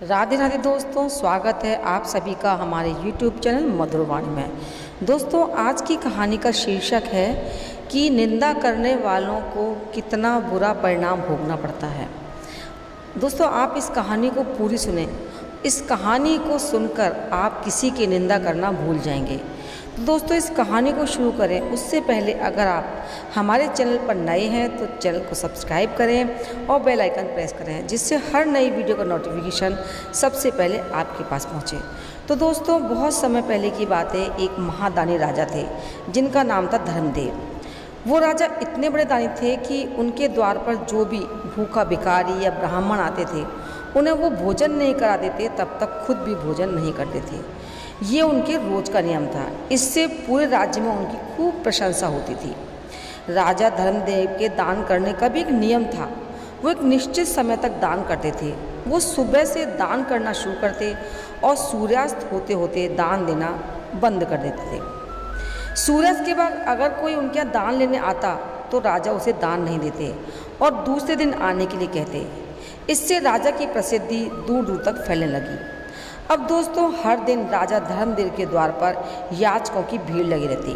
राधे राधे दोस्तों, स्वागत है आप सभी का हमारे YouTube चैनल मधुरवाणी में। दोस्तों, आज की कहानी का शीर्षक है कि निंदा करने वालों को कितना बुरा परिणाम भोगना पड़ता है। दोस्तों, आप इस कहानी को पूरी सुने। इस कहानी को सुनकर आप किसी की निंदा करना भूल जाएंगे। तो दोस्तों, इस कहानी को शुरू करें उससे पहले अगर आप हमारे चैनल पर नए हैं तो चैनल को सब्सक्राइब करें और बेल आइकन प्रेस करें, जिससे हर नई वीडियो का नोटिफिकेशन सबसे पहले आपके पास पहुंचे। तो दोस्तों, बहुत समय पहले की बात है, एक महादानी राजा थे जिनका नाम था धर्मदेव। वो राजा इतने बड़े दानी थे कि उनके द्वार पर जो भी भूखा भिखारी या ब्राह्मण आते थे उन्हें वो भोजन नहीं करा देते, तब तक खुद भी भोजन नहीं करते थे। ये उनके रोज का नियम था। इससे पूरे राज्य में उनकी खूब प्रशंसा होती थी। राजा धर्मदेव के दान करने का भी एक नियम था। वो एक निश्चित समय तक दान करते थे। वो सुबह से दान करना शुरू करते और सूर्यास्त होते होते दान देना बंद कर देते थे। सूर्यास्त के बाद अगर कोई उनके यहाँ दान लेने आता तो राजा उसे दान नहीं देते और दूसरे दिन आने के लिए कहते। इससे राजा की प्रसिद्धि दूर दूर तक फैलने लगी। अब दोस्तों, हर दिन राजा धर्मदेव के द्वार पर याचकों की भीड़ लगी रहती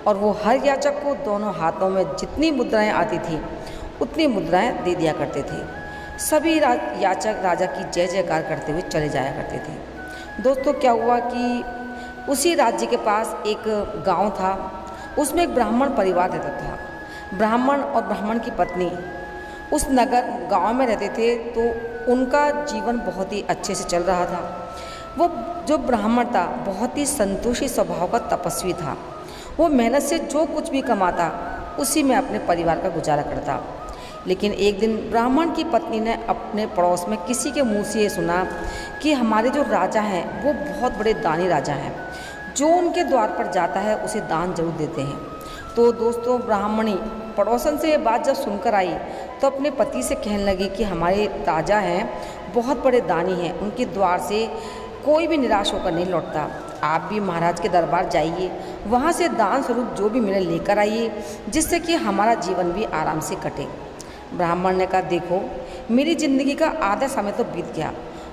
और वो हर याचक को दोनों हाथों में जितनी मुद्राएं आती थी उतनी मुद्राएं दे दिया करते थे। सभी याचक राजा की जय जयकार करते हुए चले जाया करते थे। दोस्तों, क्या हुआ कि उसी राज्य के पास एक गांव था। उसमें एक ब्राह्मण परिवार रहता था। ब्राह्मण और ब्राह्मण की पत्नी उस नगर गांव में रहते थे, तो उनका जीवन बहुत ही अच्छे से चल रहा था। वो जो ब्राह्मण था बहुत ही संतोषी स्वभाव का तपस्वी था। वो मेहनत से जो कुछ भी कमाता उसी में अपने परिवार का गुजारा करता। लेकिन एक दिन ब्राह्मण की पत्नी ने अपने पड़ोस में किसी के मुंह से ये सुना कि हमारे जो राजा हैं वो बहुत बड़े दानी राजा हैं, जो उनके द्वार पर जाता है उसे दान जरूर देते हैं। तो दोस्तों, ब्राह्मणी पड़ोसन से ये बात जब सुनकर आई तो अपने पति से कहने लगी कि हमारे राजा हैं बहुत बड़े दानी हैं, उनके द्वार से कोई भी निराश होकर नहीं लौटता। आप भी महाराज के दरबार जाइए, वहाँ से दान स्वरूप जो भी मिले लेकर आइए, जिससे कि हमारा जीवन भी आराम से कटे। ब्राह्मण ने कहा, देखो, मेरी ज़िंदगी का आधा समय तो बीत गया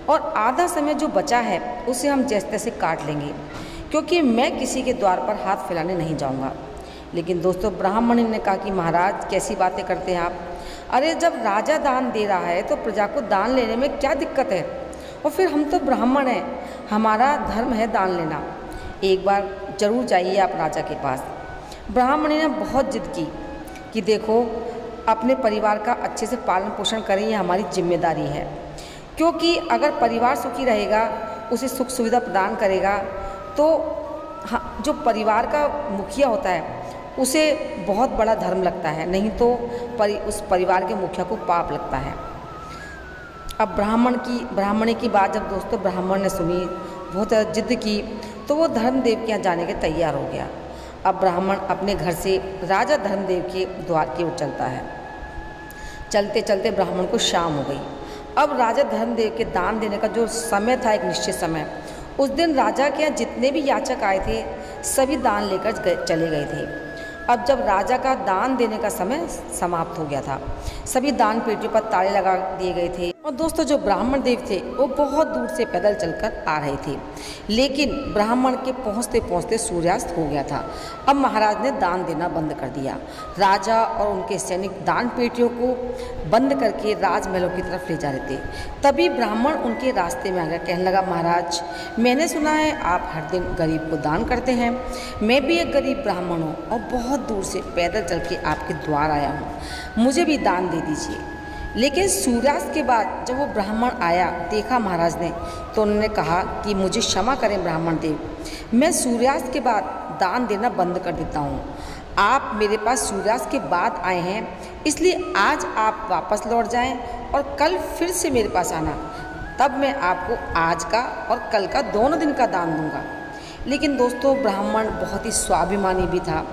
और आधा समय जो बचा है उसे हम जैसे तैसे काट लेंगे, क्योंकि मैं किसी के द्वार पर हाथ फैलाने नहीं जाऊँगा। लेकिन दोस्तों, ब्राह्मण ने कहा कि महाराज, कैसी बातें करते हैं आप? अरे, जब राजा दान दे रहा है तो प्रजा को दान लेने में क्या दिक्कत है? और फिर हम तो ब्राह्मण हैं, हमारा धर्म है दान लेना। एक बार जरूर जाइए आप राजा के पास। ब्राह्मणी ने बहुत जिद की कि देखो, अपने परिवार का अच्छे से पालन पोषण करें, ये हमारी जिम्मेदारी है। क्योंकि अगर परिवार सुखी रहेगा, उसे सुख सुविधा प्रदान करेगा, तो हाँ, जो परिवार का मुखिया होता है उसे बहुत बड़ा धर्म लगता है, नहीं तो उस परिवार के मुखिया को पाप लगता है। अब ब्राह्मणी की बात जब दोस्तों ब्राह्मण ने सुनी, बहुत जिद की, तो वो धर्मदेव के यहाँ जाने के तैयार हो गया। अब ब्राह्मण अपने घर से राजा धर्मदेव के द्वार की ओर चलता है। चलते चलते ब्राह्मण को शाम हो गई। अब राजा धर्मदेव के दान देने का जो समय था, एक निश्चित समय, उस दिन राजा के यहाँ जितने भी याचक आए थे सभी दान लेकर चले गए थे। अब जब राजा का दान देने का समय समाप्त हो गया था, सभी दान पेटियों पर ताले लगा दिए गए थे। और दोस्तों, जो ब्राह्मण देव थे वो बहुत दूर से पैदल चलकर आ रहे थे, लेकिन ब्राह्मण के पहुंचते पहुंचते सूर्यास्त हो गया था। अब महाराज ने दान देना बंद कर दिया। राजा और उनके सैनिक दान पेटियों को बंद करके राजमहलों की तरफ ले जा रहे थे। तभी ब्राह्मण उनके रास्ते में आ गया। कहने लगा, महाराज, मैंने सुना है आप हर दिन गरीब को दान करते हैं। मैं भी एक गरीब ब्राह्मण हूँ और बहुत दूर से पैदल चल के आपके द्वार आया हूँ, मुझे भी दान दे दीजिए। लेकिन सूर्यास्त के बाद जब वो ब्राह्मण आया, देखा महाराज ने, तो उन्होंने कहा कि मुझे क्षमा करें ब्राह्मण देव, मैं सूर्यास्त के बाद दान देना बंद कर देता हूँ। आप मेरे पास सूर्यास्त के बाद आए हैं, इसलिए आज आप वापस लौट जाएं और कल फिर से मेरे पास आना, तब मैं आपको आज का और कल का दोनों दिन का दान दूंगा। लेकिन दोस्तों, ब्राह्मण बहुत ही स्वाभिमानी भी था,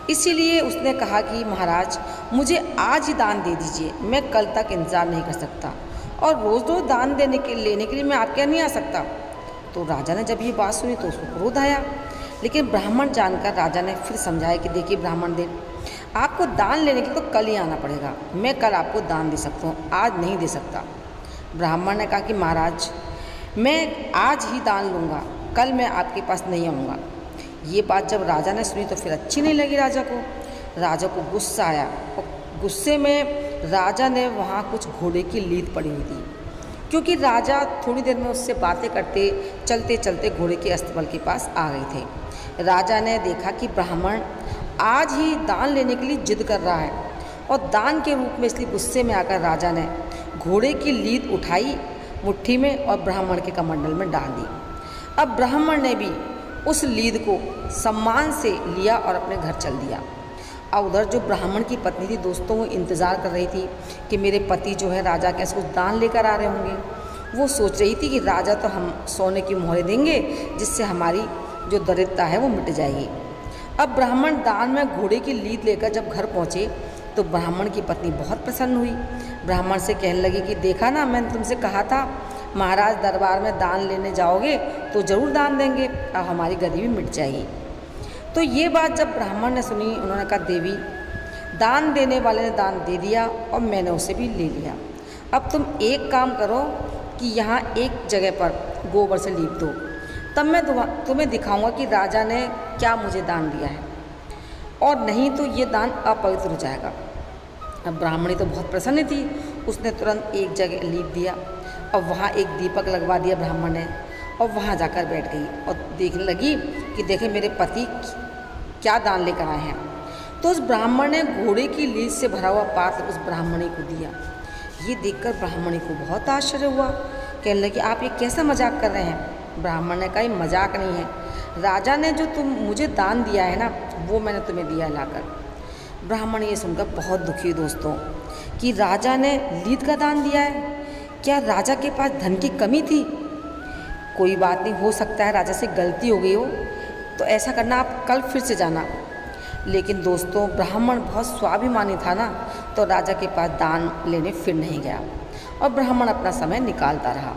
इसीलिए उसने कहा कि महाराज, मुझे आज ही दान दे दीजिए, मैं कल तक इंतज़ार नहीं कर सकता और रोज़ रोज़ दान लेने के लिए मैं आपके यहाँ नहीं आ सकता। तो राजा ने जब ये बात सुनी तो उसको क्रोध आया। लेकिन ब्राह्मण जानकर राजा ने फिर समझाया कि देखिए ब्राह्मण देव, आपको दान लेने के लिए तो कल ही आना पड़ेगा, मैं कल आपको दान दे सकता हूँ, आज नहीं दे सकता। ब्राह्मण ने कहा कि महाराज, मैं आज ही दान लूँगा, कल मैं आपके पास नहीं आऊँगा। ये बात जब राजा ने सुनी तो फिर अच्छी नहीं लगी राजा को। राजा को गुस्सा आया और गुस्से में राजा ने वहाँ कुछ घोड़े की लीद पड़ी हुई थी, क्योंकि राजा थोड़ी देर में उससे बातें करते चलते चलते घोड़े के अस्तबल के पास आ गए थे। राजा ने देखा कि ब्राह्मण आज ही दान लेने के लिए जिद कर रहा है और दान के रूप में, इसलिए गुस्से में आकर राजा ने घोड़े की लीद उठाई मुट्ठी में और ब्राह्मण के कमंडल में डाल दी। अब ब्राह्मण ने भी उस लीद को सम्मान से लिया और अपने घर चल दिया। अब उधर जो ब्राह्मण की पत्नी थी दोस्तों, वो इंतज़ार कर रही थी कि मेरे पति जो है राजा के कुछ दान लेकर आ रहे होंगे। वो सोच रही थी कि राजा तो हम सोने की मोहरें देंगे जिससे हमारी जो दरिद्रता है वो मिट जाएगी। अब ब्राह्मण दान में घोड़े की लीद लेकर जब घर पहुँचे तो ब्राह्मण की पत्नी बहुत प्रसन्न हुई। ब्राह्मण से कहने लगी कि देखा ना, मैंने तुमसे कहा था महाराज दरबार में दान लेने जाओगे तो ज़रूर दान देंगे, अब हमारी गरीबी मिट जाएगी। तो ये बात जब ब्राह्मण ने सुनी, उन्होंने कहा देवी, दान देने वाले ने दान दे दिया और मैंने उसे भी ले लिया। अब तुम एक काम करो कि यहाँ एक जगह पर गोबर से लीप दो, तब मैं तुम्हें दिखाऊंगा कि राजा ने क्या मुझे दान दिया है, और नहीं तो ये दान अपवित्र हो जाएगा। अब ब्राह्मणी तो बहुत प्रसन्न थी, उसने तुरंत एक जगह लीप दिया और वहाँ एक दीपक लगवा दिया ब्राह्मण ने, और वहाँ जाकर बैठ गई और देखने लगी कि देखे मेरे पति क्या दान लेकर आए हैं। तो उस ब्राह्मण ने घोड़े की लीद से भरा हुआ पात्र उस ब्राह्मणी को दिया। ये देखकर ब्राह्मणी को बहुत आश्चर्य हुआ, कहने लगी आप ये कैसा मजाक कर रहे हैं। ब्राह्मण ने कहा ये मजाक नहीं है, राजा ने जो तुम मुझे दान दिया है ना, वो मैंने तुम्हें दिया लाकर। ब्राह्मण ये सुनकर बहुत दुखी दोस्तों कि राजा ने लीद का दान दिया है। क्या राजा के पास धन की कमी थी? कोई बात नहीं, हो सकता है राजा से गलती हो गई हो, तो ऐसा करना आप कल फिर से जाना। लेकिन दोस्तों ब्राह्मण बहुत स्वाभिमानी था ना, तो राजा के पास दान लेने फिर नहीं गया और ब्राह्मण अपना समय निकालता रहा।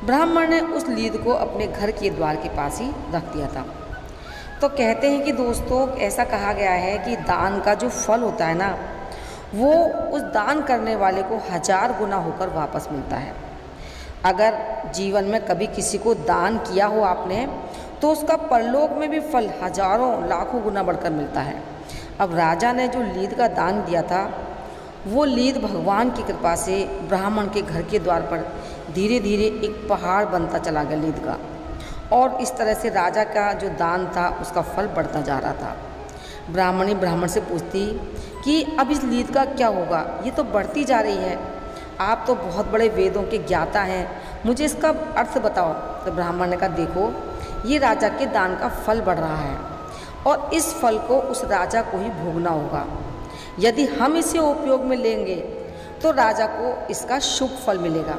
ब्राह्मण ने उस लीद को अपने घर के द्वार के पास ही रख दिया था। तो कहते हैं कि दोस्तों ऐसा कहा गया है कि दान का जो फल होता है ना, वो उस दान करने वाले को 1000 गुना होकर वापस मिलता है। अगर जीवन में कभी किसी को दान किया हो आपने, तो उसका परलोक में भी फल हजारों लाखों गुना बढ़कर मिलता है। अब राजा ने जो लीद का दान दिया था, वो लीद भगवान की कृपा से ब्राह्मण के घर के द्वार पर धीरे धीरे एक पहाड़ बनता चला गया लीद का, और इस तरह से राजा का जो दान था उसका फल बढ़ता जा रहा था। ब्राह्मणी ब्राह्मण से पूछती कि अब इस लीद का क्या होगा, ये तो बढ़ती जा रही है, आप तो बहुत बड़े वेदों के ज्ञाता हैं, मुझे इसका अर्थ बताओ। तो ब्राह्मण ने कहा देखो, ये राजा के दान का फल बढ़ रहा है और इस फल को उस राजा को ही भोगना होगा। यदि हम इसे उपयोग में लेंगे तो राजा को इसका शुभ फल मिलेगा,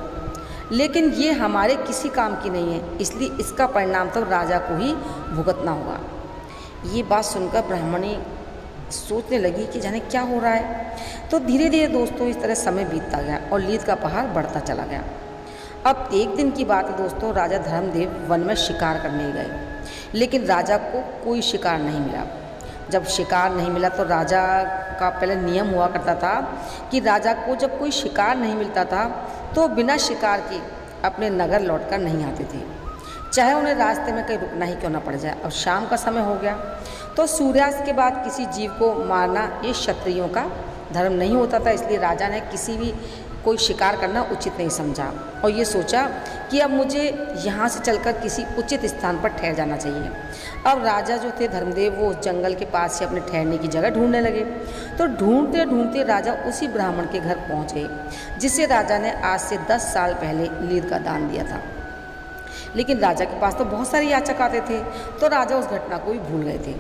लेकिन ये हमारे किसी काम की नहीं है, इसलिए इसका परिणाम तो राजा को ही भुगतना होगा। ये बात सुनकर ब्राह्मणी सोचने लगी कि जाने क्या हो रहा है। तो धीरे धीरे दोस्तों इस तरह समय बीतता गया और लीद का पहाड़ बढ़ता चला गया। अब एक दिन की बात है दोस्तों, राजा धर्मदेव वन में शिकार करने गए, लेकिन राजा को कोई शिकार नहीं मिला। जब शिकार नहीं मिला तो राजा का पहले नियम हुआ करता था कि राजा को जब कोई शिकार नहीं मिलता था तो बिना शिकार के अपने नगर लौटकर नहीं आते थे, चाहे उन्हें रास्ते में कहीं रुकना ही क्यों ना पड़ जाए। अब शाम का समय हो गया, तो सूर्यास्त के बाद किसी जीव को मारना ये क्षत्रियों का धर्म नहीं होता था, इसलिए राजा ने किसी भी कोई शिकार करना उचित नहीं समझा और ये सोचा कि अब मुझे यहाँ से चलकर किसी उचित स्थान पर ठहर जाना चाहिए। अब राजा जो थे धर्मदेव, वो उस जंगल के पास से अपने ठहरने की जगह ढूंढने लगे। तो ढूंढते ढूंढते राजा उसी ब्राह्मण के घर पहुँच गए जिसे राजा ने आज से 10 साल पहले लीद का दान दिया था। लेकिन राजा के पास तो बहुत सारे याचक आते थे, तो राजा उस घटना को भी भूल गए थे।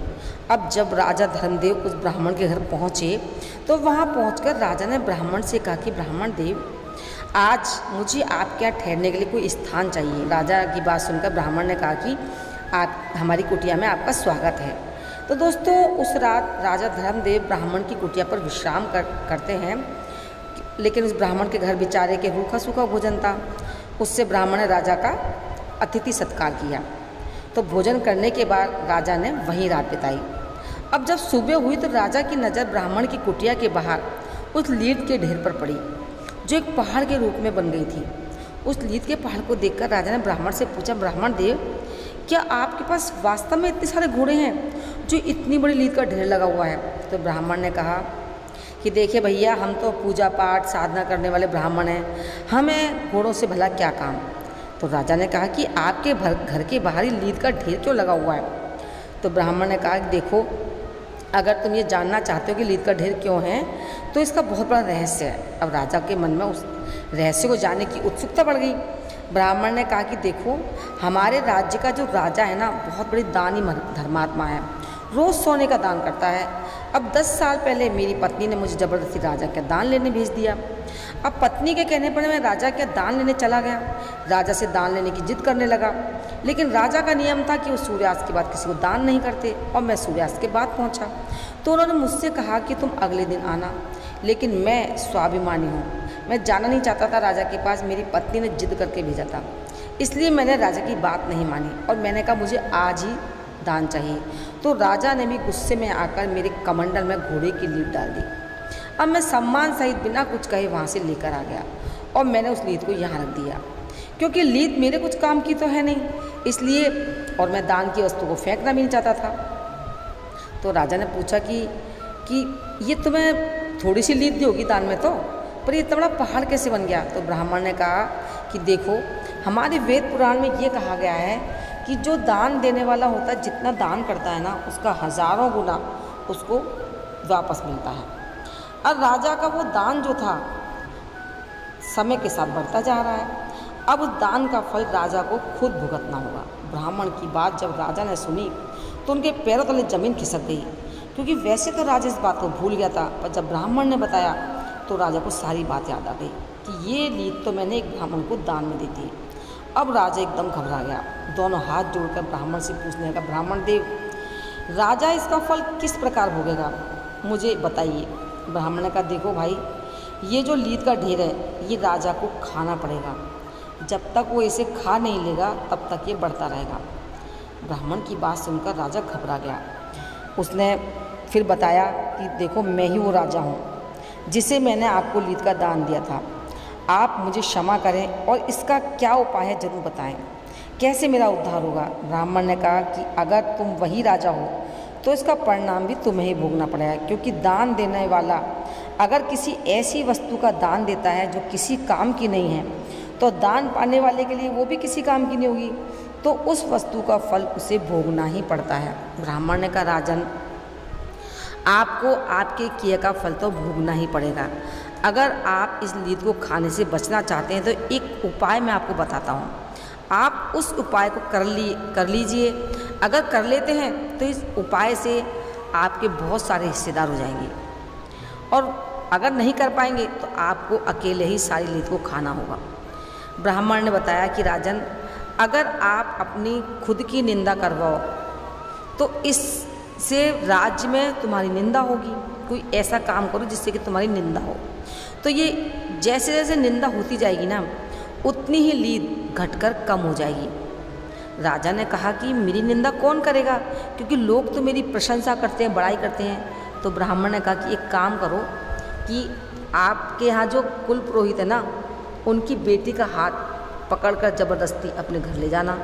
अब जब राजा धर्मदेव उस ब्राह्मण के घर पहुँचे तो वहाँ पहुँचकर राजा ने ब्राह्मण से कहा कि ब्राह्मण देव, आज मुझे आपके यहाँ ठहरने के लिए कोई स्थान चाहिए। राजा की बात सुनकर ब्राह्मण ने कहा कि आप हमारी कुटिया में आपका स्वागत है। तो दोस्तों उस रात राजा धर्मदेव ब्राह्मण की कुटिया पर विश्राम करते हैं, लेकिन उस ब्राह्मण के घर बेचारे के रूखा सूखा भोजन था। उससे ब्राह्मण ने राजा का अतिथि सत्कार किया। तो भोजन करने के बाद राजा ने वहीं रात बिताई। अब जब सुबह हुई तो राजा की नज़र ब्राह्मण की कुटिया के बाहर उस लीद के ढेर पर पड़ी जो एक पहाड़ के रूप में बन गई थी। उस लीद के पहाड़ को देखकर राजा ने ब्राह्मण से पूछा, ब्राह्मण देव, क्या आपके पास वास्तव में इतने सारे घोड़े हैं जो इतनी बड़ी लीद का ढेर लगा हुआ है? तो ब्राह्मण ने कहा कि देखिए भैया, हम तो पूजा पाठ साधना करने वाले ब्राह्मण हैं, हमें घोड़ों से भला क्या काम। तो राजा ने कहा कि आपके घर के बाहर ही लीद का ढेर क्यों लगा हुआ है? तो ब्राह्मण ने कहा कि देखो, अगर तुम ये जानना चाहते हो कि लीद का ढेर क्यों है तो इसका बहुत बड़ा रहस्य है। अब राजा के मन में उस रहस्य को जानने की उत्सुकता बढ़ गई। ब्राह्मण ने कहा कि देखो, हमारे राज्य का जो राजा है ना, बहुत बड़ी दानी धर्मात्मा है, रोज़ सोने का दान करता है। अब 10 साल पहले मेरी पत्नी ने मुझे ज़बरदस्ती राजा का दान लेने भेज दिया। अब पत्नी के कहने पर मैं राजा का दान लेने चला गया। राजा से दान लेने की जिद करने लगा, लेकिन राजा का नियम था कि वो सूर्यास्त के बाद किसी को दान नहीं करते, और मैं सूर्यास्त के बाद पहुंचा। तो उन्होंने मुझसे कहा कि तुम अगले दिन आना, लेकिन मैं स्वाभिमानी हूँ, मैं जाना नहीं चाहता था राजा के पास। मेरी पत्नी ने जिद करके भेजा था, इसलिए मैंने राजा की बात नहीं मानी और मैंने कहा मुझे आज ही दान चाहिए। तो राजा ने भी गुस्से में आकर मेरे कमंडल में घोड़े की लीद डाल दी। अब मैं सम्मान सहित बिना कुछ कहे वहाँ से लेकर आ गया और मैंने उस लीद को यहाँ रख दिया, क्योंकि लीद मेरे कुछ काम की तो है नहीं, इसलिए, और मैं दान की वस्तु को फेंकना भी नहीं चाहता था। तो राजा ने पूछा कि ये तुम्हें थोड़ी सी लीद दी होगी दान में तो, पर ये इतना बड़ा पहाड़ कैसे बन गया? तो ब्राह्मण ने कहा कि देखो, हमारे वेद पुराण में ये कहा गया है कि जो दान देने वाला होता है, जितना दान करता है ना, उसका हज़ारों गुना उसको वापस मिलता है। और राजा का वो दान जो था समय के साथ बढ़ता जा रहा है। अब उस दान का फल राजा को खुद भुगतना होगा। ब्राह्मण की बात जब राजा ने सुनी तो उनके पैरों तले जमीन खिसक गई, क्योंकि वैसे तो राजा इस बात को भूल गया था, पर जब ब्राह्मण ने बताया तो राजा को सारी बात याद आ गई कि ये लीद तो मैंने एक ब्राह्मण को दान में दी थी। अब राजा एकदम घबरा गया, दोनों हाथ जोड़कर ब्राह्मण से पूछने लगा, ब्राह्मण देव, राजा इसका फल किस प्रकार भोगेगा, मुझे बताइए। ब्राह्मण ने कहा, देखो भाई, ये जो लीद का ढेर है, ये राजा को खाना पड़ेगा। जब तक वो इसे खा नहीं लेगा तब तक ये बढ़ता रहेगा। ब्राह्मण की बात सुनकर राजा घबरा गया। उसने फिर बताया कि देखो, मैं ही वो राजा हूँ जिसे मैंने आपको लीद का दान दिया था। आप मुझे क्षमा करें और इसका क्या उपाय है ज़रूर बताएं, कैसे मेरा उद्धार होगा। ब्राह्मण ने कहा कि अगर तुम वही राजा हो तो इसका परिणाम भी तुम्हें ही भोगना पड़ेगा, क्योंकि दान देने वाला अगर किसी ऐसी वस्तु का दान देता है जो किसी काम की नहीं है, तो दान पाने वाले के लिए वो भी किसी काम की नहीं होगी, तो उस वस्तु का फल उसे भोगना ही पड़ता है। ब्राह्मण ने कहा, राजन, आपको आपके किए का फल तो भोगना ही पड़ेगा। अगर आप इस लीद को खाने से बचना चाहते हैं तो एक उपाय मैं आपको बताता हूँ, आप उस उपाय को कर लीजिए। अगर कर लेते हैं तो इस उपाय से आपके बहुत सारे हिस्सेदार हो जाएंगे, और अगर नहीं कर पाएंगे तो आपको अकेले ही सारी लीद को खाना होगा। ब्राह्मण ने बताया कि राजन, अगर आप अपनी खुद की निंदा करवाओ तो इससे राज्य में तुम्हारी निंदा होगी। कोई ऐसा काम करो जिससे कि तुम्हारी निंदा हो। तो ये जैसे जैसे निंदा होती जाएगी ना, उतनी ही लीद घटकर कम हो जाएगी। राजा ने कहा कि मेरी निंदा कौन करेगा, क्योंकि लोग तो मेरी प्रशंसा करते हैं, बड़ाई करते हैं। तो ब्राह्मण ने कहा कि एक काम करो कि आपके यहाँ जो कुल पुरोहित है ना, उनकी बेटी का हाथ पकड़कर ज़बरदस्ती अपने घर ले जाना,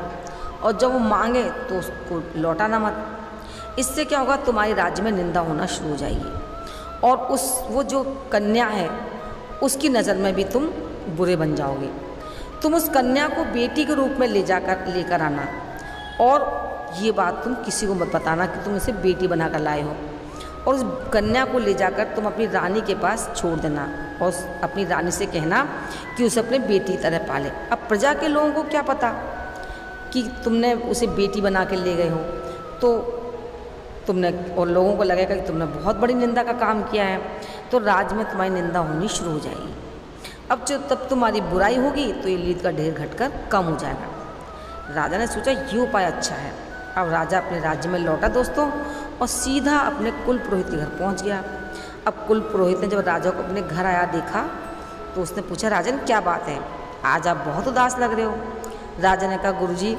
और जब वो मांगे तो उसको लौटाना मत। इससे क्या होगा, तुम्हारे राज्य में निंदा होना शुरू हो जाएगी, और वो जो कन्या है उसकी नज़र में भी तुम बुरे बन जाओगे। तुम उस कन्या को बेटी के रूप में लेकर आना, और ये बात तुम किसी को मत बताना कि तुम इसे बेटी बनाकर लाए हो, और उस कन्या को ले जाकर तुम अपनी रानी के पास छोड़ देना, और अपनी रानी से कहना कि उसे अपने बेटी तरह पाले। अब प्रजा के लोगों को क्या पता कि तुमने उसे बेटी बना के ले गए हो, तो तुमने, और लोगों को लगेगा कि तुमने बहुत बड़ी निंदा का काम किया है, तो राज्य में तुम्हारी निंदा होनी शुरू हो जाएगी। अब तब तुम्हारी बुराई होगी तो ये लीद का ढेर घटकर कम हो जाएगा। राजा ने सोचा ये उपाय अच्छा है। अब राजा अपने राज्य में लौटा दोस्तों, और सीधा अपने कुल पुरोहित के घर पहुंच गया। अब कुल पुरोहित ने जब राजा को अपने घर आया देखा तो उसने पूछा, राजन क्या बात है, आज आप बहुत उदास लग रहे हो। राजा ने कहा, गुरुजी,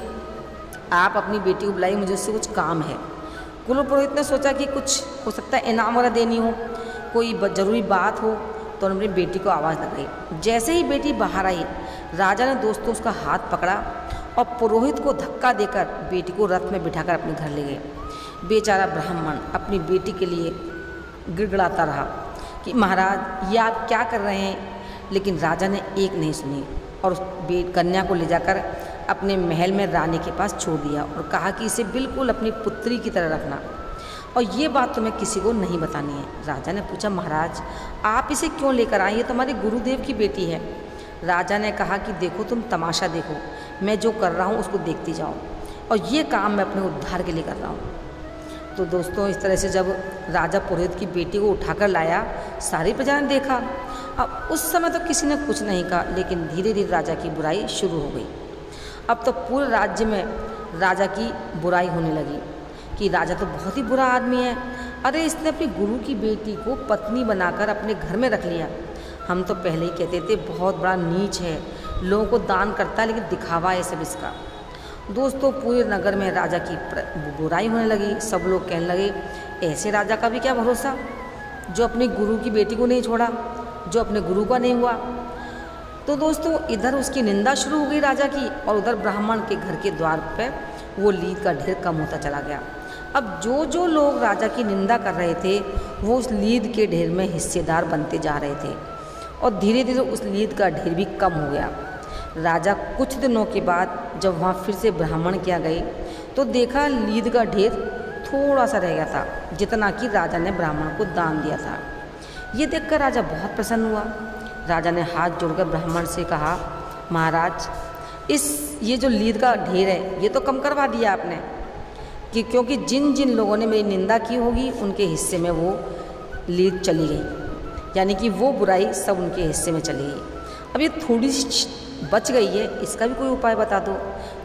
आप अपनी बेटी को बुलाइए, मुझे उससे कुछ काम है। कुल पुरोहित ने सोचा कि कुछ हो सकता है इनाम वगैरह देनी हो, कोई ज़रूरी बात हो, तो उन्होंने अपनी बेटी को आवाज़ लगाई। जैसे ही बेटी बाहर आई, राजा ने दोस्तों उसका हाथ पकड़ा और पुरोहित को धक्का देकर बेटी को रथ में बिठाकर अपने घर ले गए। बेचारा ब्राह्मण अपनी बेटी के लिए गिड़गिड़ाता रहा कि महाराज ये आप क्या कर रहे हैं, लेकिन राजा ने एक नहीं सुनी और उस कन्या को ले जाकर अपने महल में रानी के पास छोड़ दिया और कहा कि इसे बिल्कुल अपनी पुत्री की तरह रखना और ये बात तुम्हें किसी को नहीं बतानी है। राजा ने पूछा, महाराज आप इसे क्यों लेकर आए, ये तुम्हारे गुरुदेव की बेटी है। राजा ने कहा कि देखो तुम तमाशा देखो, मैं जो कर रहा हूँ उसको देखती जाओ और ये काम मैं अपने उद्धार के लिए कर रहा हूँ। तो दोस्तों इस तरह से जब राजा पुरोहित की बेटी को उठाकर लाया, सारी प्रजा ने देखा। अब उस समय तो किसी ने कुछ नहीं कहा, लेकिन धीरे धीरे राजा की बुराई शुरू हो गई। अब तो पूरे राज्य में राजा की बुराई होने लगी कि राजा तो बहुत ही बुरा आदमी है, अरे इसने अपनी गुरु की बेटी को पत्नी बनाकर अपने घर में रख लिया। हम तो पहले ही कहते थे बहुत बड़ा नीच है, लोगों को दान करता है लेकिन दिखावा है सब इसका। दोस्तों पूरे नगर में राजा की बुराई होने लगी। सब लोग कहने लगे ऐसे राजा का भी क्या भरोसा, जो अपनी गुरु की बेटी को नहीं छोड़ा, जो अपने गुरु का नहीं हुआ। तो दोस्तों इधर उसकी निंदा शुरू हो गई राजा की, और उधर ब्राह्मण के घर के द्वार पे वो लीद का ढेर कम होता चला गया। अब जो जो लोग राजा की निंदा कर रहे थे वो उस लीद के ढेर में हिस्सेदार बनते जा रहे थे और धीरे धीरे उस लीद का ढेर भी कम हो गया। राजा कुछ दिनों के बाद जब वहाँ फिर से ब्राह्मण क्या गए तो देखा लीद का ढेर थोड़ा सा रह गया था, जितना कि राजा ने ब्राह्मण को दान दिया था। ये देखकर राजा बहुत प्रसन्न हुआ। राजा ने हाथ जोड़कर ब्राह्मण से कहा, महाराज ये जो लीद का ढेर है ये तो कम करवा दिया आपने, कि क्योंकि जिन जिन लोगों ने मेरी निंदा की होगी उनके हिस्से में वो लीद चली गई, यानी कि वो बुराई सब उनके हिस्से में चली गई। अब ये थोड़ी सी बच गई है, इसका भी कोई उपाय बता दो।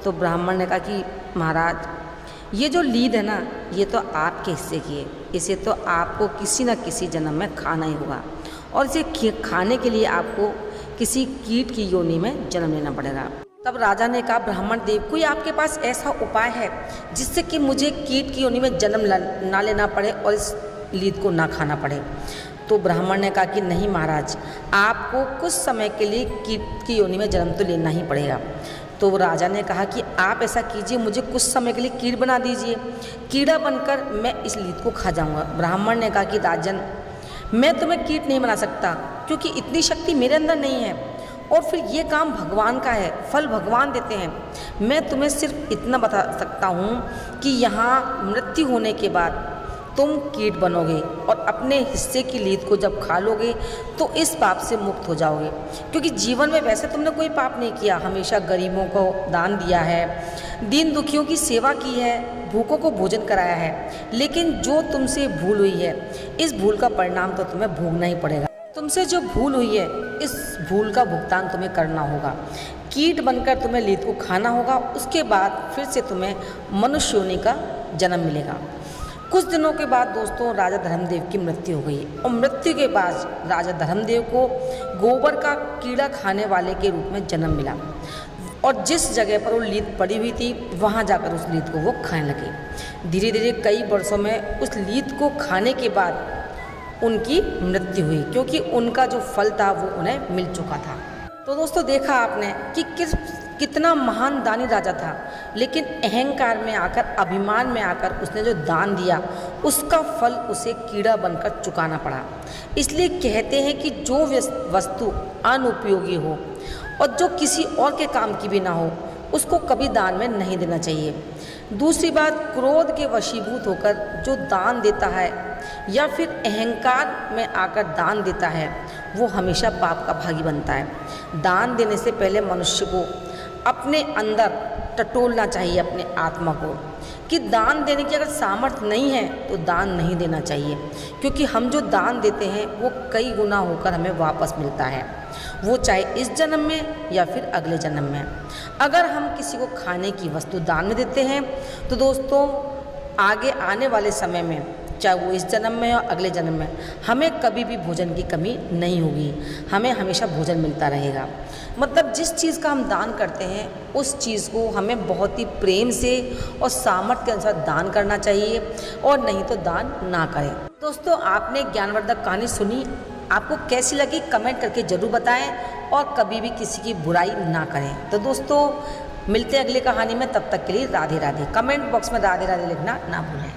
तो ब्राह्मण ने कहा कि महाराज ये जो लीद है ना ये तो आपके हिस्से की है, इसे तो आपको किसी न किसी जन्म में खाना ही होगा और इसे खाने के लिए आपको किसी कीट की योनि में जन्म लेना पड़ेगा। तब राजा ने कहा, ब्राह्मण देव कोई आपके पास ऐसा उपाय है जिससे कि मुझे कीट की योनि में जन्म ना लेना पड़े और इस लीद को ना खाना पड़े। तो ब्राह्मण ने कहा कि नहीं महाराज, आपको कुछ समय के लिए कीट की योनि में जन्म तो लेना ही पड़ेगा। तो राजा ने कहा कि आप ऐसा कीजिए, मुझे कुछ समय के लिए कीट बना दीजिए, कीड़ा बनकर मैं इस लीद को खा जाऊंगा। ब्राह्मण ने कहा कि राजन मैं तुम्हें कीट नहीं बना सकता, क्योंकि इतनी शक्ति मेरे अंदर नहीं है और फिर ये काम भगवान का है, फल भगवान देते हैं। मैं तुम्हें सिर्फ इतना बता सकता हूँ कि यहाँ मृत्यु होने के बाद तुम कीट बनोगे और अपने हिस्से की लीद को जब खा लोगे तो इस पाप से मुक्त हो जाओगे, क्योंकि जीवन में वैसे तुमने कोई पाप नहीं किया, हमेशा गरीबों को दान दिया है, दीन दुखियों की सेवा की है, भूखों को भोजन कराया है। लेकिन जो तुमसे भूल हुई है इस भूल का परिणाम तो तुम्हें भोगना ही पड़ेगा। तुमसे जो भूल हुई है इस भूल का भुगतान तुम्हें करना होगा। कीट बनकर तुम्हें लीद को खाना होगा, उसके बाद फिर से तुम्हें मनुष्य योनि का जन्म मिलेगा। कुछ दिनों के बाद दोस्तों राजा धर्मदेव की मृत्यु हो गई और मृत्यु के बाद राजा धर्मदेव को गोबर का कीड़ा खाने वाले के रूप में जन्म मिला और जिस जगह पर वो लीद पड़ी हुई थी वहाँ जाकर उस लीद को वो खाने लगे। धीरे धीरे कई वर्षों में उस लीद को खाने के बाद उनकी मृत्यु हुई, क्योंकि उनका जो फल था वो उन्हें मिल चुका था। तो दोस्तों देखा आपने कि कितना महान दानी राजा था, लेकिन अहंकार में आकर, अभिमान में आकर उसने जो दान दिया उसका फल उसे कीड़ा बनकर चुकाना पड़ा। इसलिए कहते हैं कि जो वस्तु अनुपयोगी हो और जो किसी और के काम की भी ना हो उसको कभी दान में नहीं देना चाहिए। दूसरी बात, क्रोध के वशीभूत होकर जो दान देता है या फिर अहंकार में आकर दान देता है वो हमेशा पाप का भागी बनता है। दान देने से पहले मनुष्य को अपने अंदर टटोलना चाहिए अपने आत्मा को, कि दान देने की अगर सामर्थ्य नहीं है तो दान नहीं देना चाहिए, क्योंकि हम जो दान देते हैं वो कई गुना होकर हमें वापस मिलता है, वो चाहे इस जन्म में या फिर अगले जन्म में। अगर हम किसी को खाने की वस्तु दान में देते हैं तो दोस्तों आगे आने वाले समय में, चाहे वो इस जन्म में या अगले जन्म में, हमें कभी भी भोजन की कमी नहीं होगी, हमें हमेशा भोजन मिलता रहेगा। मतलब जिस चीज़ का हम दान करते हैं उस चीज़ को हमें बहुत ही प्रेम से और सामर्थ्य के अनुसार दान करना चाहिए, और नहीं तो दान ना करें। दोस्तों आपने ज्ञानवर्धक कहानी सुनी, आपको कैसी लगी कमेंट करके ज़रूर बताएं और कभी भी किसी की बुराई ना करें। तो दोस्तों मिलते हैं अगली कहानी में, तब तक के लिए राधे राधे। कमेंट बॉक्स में राधे राधे लिखना ना भूलें।